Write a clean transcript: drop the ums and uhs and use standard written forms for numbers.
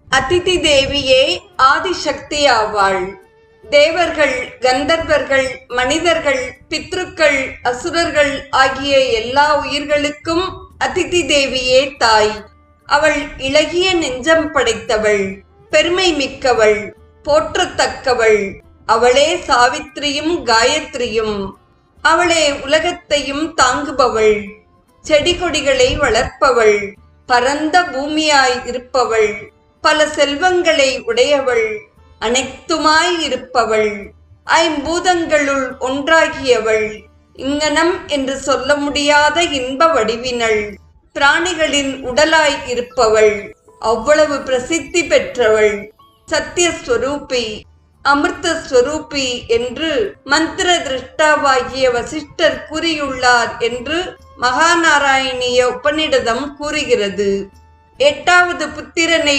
அதிதி தேவியே ஆதிசக்தி ஆவாள். தேவர்கள், கந்தர்வர்கள், மனிதர்கள், பித்ருக்கள், அசுரர்கள் ஆகிய எல்லா உயிர்களுக்கும் அதிதி தேவியே தாய். அவள் இளகிய நெஞ்சம் படைத்தவள், பெருமை மிக்கவள், போற்றத்தக்கவள். அவளே சாவித்திரியும் காயத்ரியும். அவளே உலகத்தையும் தாங்குபவள், செடி கொடிகளை வளர்ப்பவள், பரந்த பூமியாய் இருப்பவள், பல செல்வங்களை உடையவள், அனைத்துமாய் இருப்பவள், ஐம்பூதங்களுள் ஒன்றாகியவள், இங்ஙனம் என்று சொல்ல முடியாத இன்ப வடிவினள், பிராணிகளின் உடலாய் இருப்பவள், அவ்வளவு பிரசித்தி பெற்றவள், சத்தியஸ்வரூபி, அமிர்தஸ்வரூபி என்று மந்திர திருஷ்டாவாகிய வசிஷ்டர் கூறியுள்ளார் என்று மகாநாராயணிய உபநிடதம் கூறுகிறது. 8வது புத்திரனை